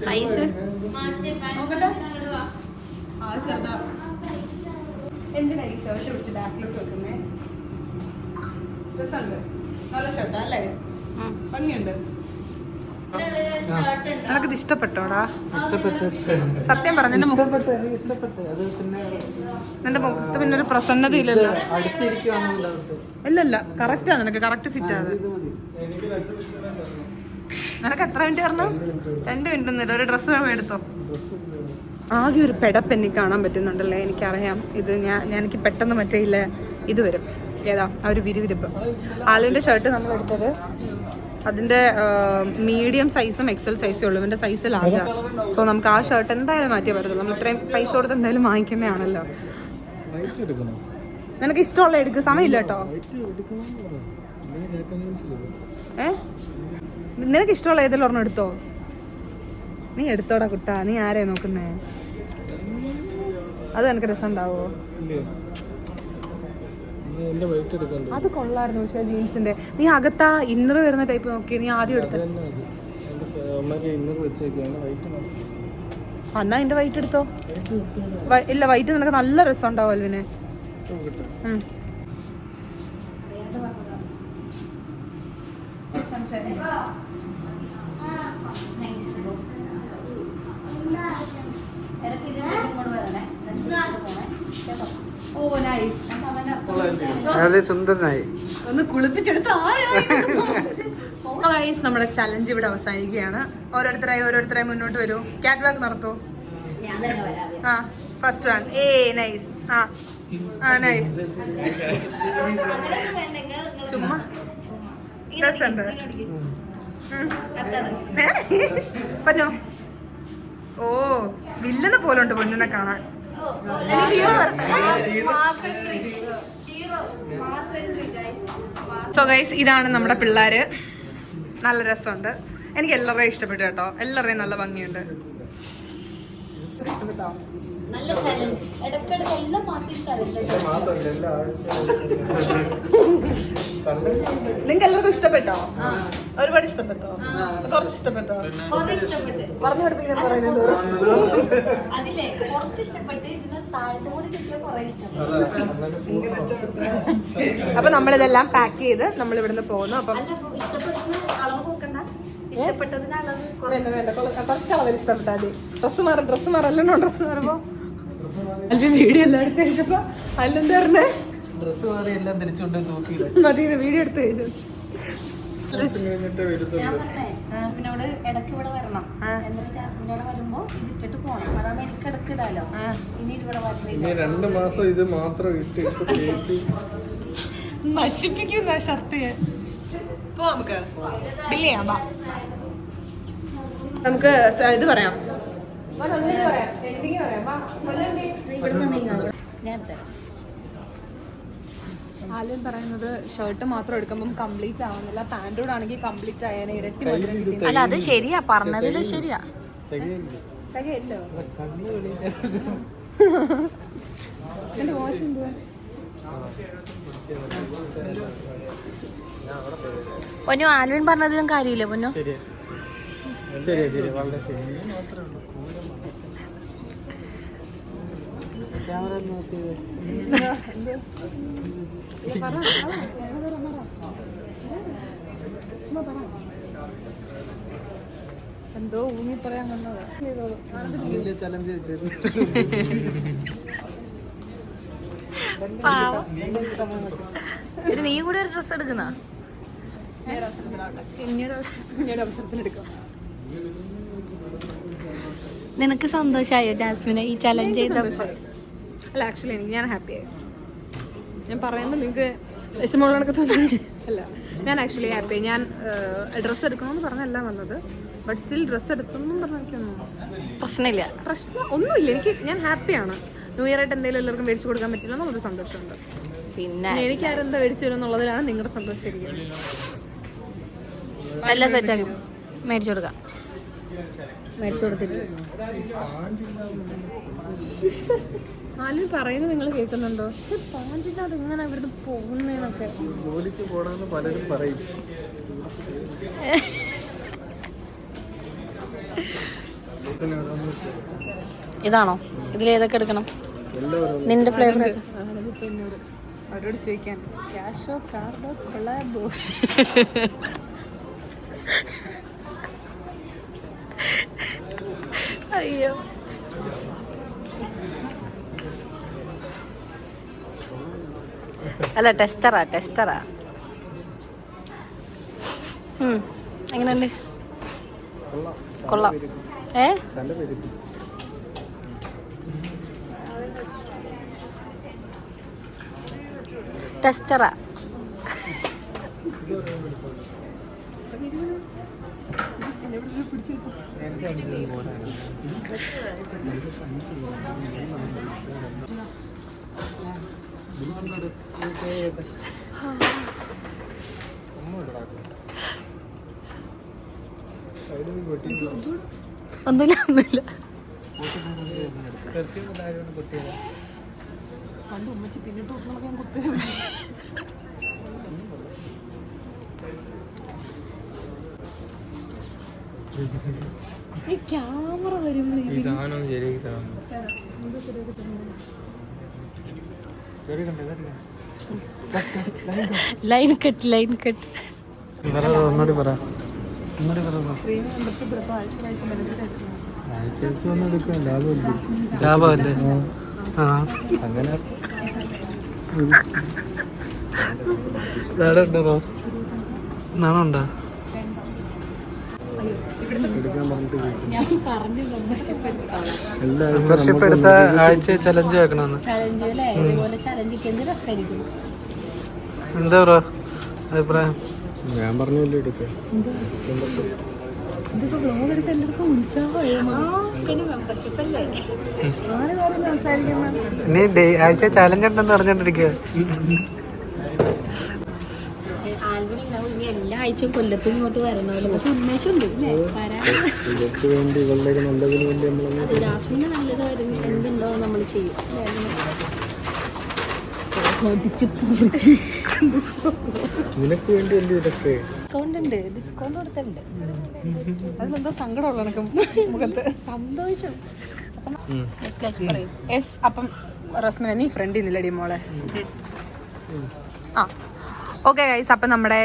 സൈസ് എന്തിനാ ഈ ഷർട്ട് പിടിച്ച് ബാക്കിലോട്ട് വെക്കുന്നേ? നല്ല ഷർട്ടാ അല്ലേ? ഭംഗിയുണ്ട്. നിനക്കിത് ഇഷ്ടപ്പെട്ടോടാ? സത്യം പറഞ്ഞ നിന്റെ മുഖത്ത് പിന്നെ ഒരു പ്രസന്നത ഇല്ലല്ലോ. ഇല്ലല്ല, കറക്റ്റാ. നിനക്ക് കറക്റ്റ് ഫിറ്റ് ആണ്. നിനക്ക് എത്ര മിനിറ്റ് പറഞ്ഞു? 2 മിനിറ്റ് ഒന്നുമില്ല. ഒരു ഡ്രസ്സ് എടുത്തോ. ആകെ ഒരു പെടപ്പ് എനിക്ക് കാണാൻ പറ്റുന്നുണ്ടല്ലേ. എനിക്കറിയാം ഇത്. എനിക്ക് പെട്ടെന്ന് മറ്റേ ഇല്ല ഇത് വരും. ഏതാ ആ ഒരു വിരിവിരിപ്പ്. ആളിൻ്റെ ഷർട്ട് നമ്മൾ എടുത്തത് അതിൻ്റെ മീഡിയം സൈസും എക്സൽ സൈസും ഉള്ളൂ. ഇവൻ്റെ സൈസിലാകാം. സോ നമുക്ക് ആ ഷർട്ട് എന്തായാലും മാറ്റിയേ പറ്റത്തുള്ളൂ. നമ്മൾ ഇത്രയും പൈസ കൊടുത്ത് എന്തായാലും വാങ്ങിക്കുന്നതാണല്ലോ. നിനക്ക് ഇഷ്ടമുള്ള എടുക്കുക. സമയമില്ല കേട്ടോ. നിനക്ക് ഇഷ്ടമുള്ള ഏതെങ്കിലും ഒരെണ്ണം എടുത്തോ. നീ എടുത്തോടാ കുട്ടാ. നീ ആരെയാ നോക്കുന്നേ? അത് എനിക്ക് രസം ഉണ്ടാവോ? അത് കൊള്ളായിരുന്നു. പക്ഷേ ജീൻസിന്റെ നീ അകത്താ ഇന്നർ വരുന്ന ടൈപ്പ് നോക്കി. നീ ആദ്യം എടുത്ത എന്നാ എന്റെ വൈറ്റ് എടുത്തോ. ഇല്ല, വൈറ്റ് നിനക്ക് നല്ല രസം ഉണ്ടാവും അൽവിന്. സുന്ദരനായി ഒന്ന് കുളിപ്പിച്ചെടുത്ത് നമ്മുടെ ചലഞ്ച് ഇവിടെ അവസാനിക്കുകയാണ്. ഓരോരുത്തരായി മുന്നോട്ട് വരൂ. ക്യാറ്റ് വാക്ക് നടത്തൂ. ആ ഫസ്റ്റ് വൺ. നൈസ്. നൈസ്. ചുമ്മാ രസമുണ്ട്. പറഞ്ഞോ. ഓ വില്ലനെ പോലെ ഉണ്ട് പൊന്നിനെ കാണാൻ. സോ ഗൈസ് ഇതാണ് നമ്മുടെ പിള്ളേര്. നല്ല രസമുണ്ട്. എനിക്ക് എല്ലാവരെയും ഇഷ്ടപ്പെട്ടു കേട്ടോ. എല്ലാവരെയും നല്ല ഭംഗിയുണ്ട്. നല്ല ചലഞ്ച്. ഇടയ്ക്കിടയ്ക്ക് എല്ലാ മാസവും ചലഞ്ച്. നിങ്ങൾക്ക് എല്ലാവർക്കും ഇഷ്ടപ്പെട്ടോ? ഒരുപാട് ഇഷ്ടപ്പെട്ടോ? കുറച്ച് ഇഷ്ടപ്പെട്ടോ? കുറെ ഇഷ്ടപ്പെട്ട്. പറഞ്ഞു പഠിപ്പിക്കുന്ന പറയുന്നത് അതിലെ കുറച്ച് ഇഷ്ടപ്പെട്ട് ഇതിന് താഴത്തെ കൂടി കിട്ടിയ കുറെ ഇഷ്ടപ്പെട്ടു. അപ്പൊ നമ്മളിതെല്ലാം പാക്ക് ചെയ്ത് നമ്മൾ ഇവിടുന്ന് പോകുന്നു. അപ്പം അല്ല ഇഷ്ടപ്പെടുന്ന അളവ് നോക്കണ്ട. ഇഷ്ടപ്പെട്ടതിന് അളവ് വേണ്ട വേണ്ട കുറച്ച് അളവിൽ ഇഷ്ടപ്പെട്ടാൽ മതി. ഡ്രസ്സ് മാറല്ലോ. ഡ്രസ്സ് മാറുമ്പോ വീഡിയോ എല്ലാം എടുത്ത് കഴിഞ്ഞപ്പോ അല്ലെന്താ പറഞ്ഞേ ഡ്രസ് മാറി എല്ലാം തിരിച്ചുകൊണ്ട് തൂക്കിയില്ല. മതി വീഡിയോ എടുത്ത് കഴിഞ്ഞു. ഞാൻ പറഞ്ഞേ പിന്നോട് ഇടയ്ക്ക് ഇവിടെ വരണം. എന്നിട്ട് ജാസ്മിനോട് വരുമ്പോ ഇത് ഇട്ടിട്ട് പോണം. അതാവുമ്പോ എനിക്ക് ഇടയ്ക്ക് ഇടാലോ. ഇനി ഇവിടെ വരണില്ല. 2 മാസം ഇത് മാത്രം ഇട്ട് തേച്ച് നശിപ്പിക്കുന്ന ഷർട്ട്. പോ നമുക്ക് ബില്ല് ചെയ്യാം. നമുക്ക് ഇത് പറയാം. ആദ്യം പറയുന്നത് ഷർട്ട് മാത്രം എടുക്കുമ്പോൾ കംപ്ലീറ്റ് ആവുന്നില്ല. പാൻറ്റോട് ആണെങ്കിൽ കംപ്ലീറ്റ് ആയാലും ഇരട്ടി മധുരം. അല്ല അത് ശരിയാ, പറഞ്ഞതില് ശരിയാ. തികയല്ലോ. എന്റെ വാച്ച് എന്തുവാ? പൊന്നു ആൽവിൻ പറഞ്ഞതിലും കാര്യമില്ല പൊന്നു. ശരി ശരി വളരെ ശരി. ക്യാമറ നോക്കിയത് എന്തോ ഊങ്ങി പറയാൻ വന്നതാ. ചലഞ്ച് നീ കൂടി ഒരു ഡ്രസ് എടുക്കുന്ന അവസരത്തിലെടുക്കാം. നിനക്ക് സന്തോഷമായോ ജാസ്മിനെ ഈ ചലഞ്ച് ചെയ്തപ്പോ? അല്ല ആക്ച്വലി ഞാൻ ഹാപ്പിയായി. ഞാൻ പറയുമ്പോൾ നിങ്ങൾക്ക് വിഷമമുള്ള കണക്ക് തോന്നുന്നു. അല്ല ഞാൻ ആക്ച്വലി ഹാപ്പിയായി. ഞാൻ ഡ്രസ്സ് എടുക്കണമെന്ന് പറഞ്ഞല്ല വന്നത്. ബട്ട് സ്റ്റിൽ ഡ്രസ്സ് എടുത്തൊന്നും പറഞ്ഞാൽ എനിക്കൊന്നും പ്രശ്നമില്ല. പ്രശ്നം ഒന്നുമില്ല. ഞാൻ ഹാപ്പിയാണ്. ന്യൂ ഇയർ ആയിട്ട് എന്തെങ്കിലും എല്ലാവർക്കും മേടിച്ചു കൊടുക്കാൻ പറ്റില്ല എന്നുള്ളൊരു സന്തോഷമുണ്ട്. പിന്നെ എനിക്ക് ആരെന്താ മേടിച്ചു തരും എന്നുള്ളതിലാണ് നിങ്ങളുടെ സന്തോഷം ഇരിക്കുന്നത്. നല്ല സെറ്റാക്കി മേടിച്ചു കൊടുക്കാം. മേടിച്ചു കൊടുത്തിട്ട് ആലും പറയുന്നത് നിങ്ങൾ കേൾക്കുന്നുണ്ടോ? പാൻറ്റിൻ്റെ അത് ഇങ്ങനെ ഇവിടുന്ന് പോകുന്നതെന്നൊക്കെ. ജോലിക്ക് പോടാന്ന് പലരും പറയും. ഇതാണോ? ഇതിലേതൊക്കെ എടുക്കണം? നിന്റെ ഫ്ലേവർ എന്നോട് അവരോട് ചോദിക്കാൻ ക്യാഷോ കാർഡോ കൊളാബോ? അയ്യോ അല്ല ടെസ്റ്ററാ. എങ്ങനെയുണ്ട്? കൊള്ളാം. ടെസ്റ്ററാ. ഒന്നുമില്ല. പണ്ട് ഉമ്മച്ചി പിന്നിട്ട് നോക്കുമ്പോൾ ഞാൻ കുത്തരും. ഈ ക്യാമറ വരുമ്പോൾ ഈ സാധനം ശരിയാക്കി ലൈൻ കട്ട്. ഒന്നുകൂടി പറ. ലാഭമല്ലേ? അങ്ങനെ നാണുണ്ടോ? മെമ്പർഷിപ്പ് എടുത്ത ആഴ്ച ചലഞ്ച് വെക്കണമെന്ന്. എന്താ ബ്രോ അഭിപ്രായം? ഞാൻ പറഞ്ഞല്ലോ എടുക്കാം. നീ ആഴ്ച ചലഞ്ച് ഉണ്ടെന്ന് പറഞ്ഞോണ്ടിരിക്കുക. ആഴ്ച കൊല്ലത്ത് ഇങ്ങോട്ട് വരണമല്ലോ. പക്ഷെ ഉന്മേഷമുണ്ട് അല്ലേ വരാൻ. ഇവർക്ക് വേണ്ടി ഇവളുടെ നല്ലതിന് വേണ്ടി നമ്മൾ അത് ജാസ്മിന് നല്ലത് എന്തുണ്ടോ നമ്മൾ ചെയ്യും നിനക്ക് വേണ്ടി എന്ത് ഇതൊക്കെ ഡിസ്കൗണ്ട് ഉണ്ട്, ഡിസ്കൗണ്ട് കൊടുത്തിട്ടുണ്ട്. അതിലെന്തോ സങ്കടമുള്ള എനിക്ക് മുഖത്ത് സന്തോഷം. യെസ്. അപ്പം റസ്മിന നീ ഫ്രണ്ട് ഇന്നില്ലടി മോളെ. ആ ഓക്കെ ഗൈസ്, അപ്പം നമ്മുടെ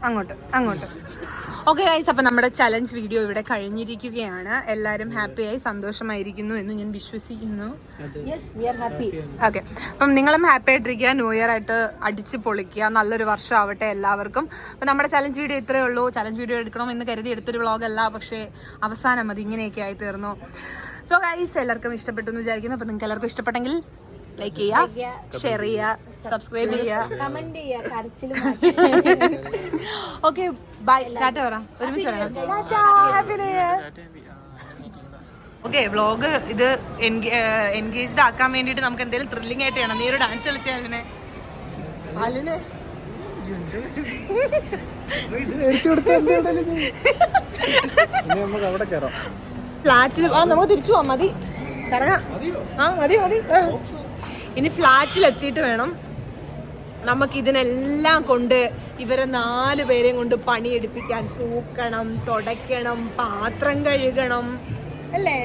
അങ്ങോട്ട് ഓക്കെ ഗൈസ്, അപ്പം നമ്മുടെ ചലഞ്ച് വീഡിയോ ഇവിടെ കഴിഞ്ഞിരിക്കുകയാണ്. എല്ലാവരും ഹാപ്പിയായി സന്തോഷമായിരിക്കുന്നു എന്ന് ഞാൻ വിശ്വസിക്കുന്നു. ഓക്കെ, അപ്പം നിങ്ങളും ഹാപ്പി ആയിട്ടിരിക്കുക. ന്യൂ ഇയർ ആയിട്ട് അടിച്ച് പൊളിക്കുക. നല്ലൊരു വർഷം ആവട്ടെ എല്ലാവർക്കും. അപ്പം നമ്മുടെ ചലഞ്ച് വീഡിയോ ഇത്രയേ ഉള്ളൂ. ചലഞ്ച് വീഡിയോ എടുക്കണമെന്ന് കരുതി എടുത്തൊരു വ്ളോഗല്ല, പക്ഷേ അവസാനം അത് ഇങ്ങനെയൊക്കെ ആയി തീർന്നു. സോ ഗൈസ്, എല്ലാവർക്കും ഇഷ്ടപ്പെട്ടു എന്ന് വിചാരിക്കുന്നു. അപ്പം നിങ്ങൾക്ക് എല്ലാവർക്കും ഇഷ്ടപ്പെട്ടെങ്കിൽ ലൈക്ക് ചെയ്യുക, ഷെയർ ചെയ്യുക, സബ്സ്ക്രൈബ് ചെയ്യുക, കമന്റ് ചെയ്യുക, കരച്ചിലും. ഓക്കെ ബൈ, ടാറ്റ പറ, ഒരുമിച്ച് പറയാം. ഓക്കെ, വ്ളോഗ് ഇത് എൻഗേജ്ഡ് ആക്കാൻ വേണ്ടിയിട്ട് നമുക്ക് എന്തെങ്കിലും ത്രില്ലിംഗ് ആയിട്ട് ചെയ്യണം. നീ ഒരു ഡാൻസ് കളിച്ചാൽ അതിനെ അലിന് നമുക്ക് അവിടെ കയറാം. ഫ്ലാറ്റിൽ നമുക്ക് തിരിച്ചു പോവാം. മതി കറങ്ങാം. ആ മതി. ഇനി ഫ്ലാറ്റിൽ എത്തിയിട്ട് വേണം നമുക്ക് ഇതിനെല്ലാം കൊണ്ട് ഇവരെ 4 പേരെയും കൊണ്ട് പണിയെടുപ്പിക്കാൻ. തൂക്കണം, തുടയ്ക്കണം, പാത്രം കഴുകണം, അല്ലേ?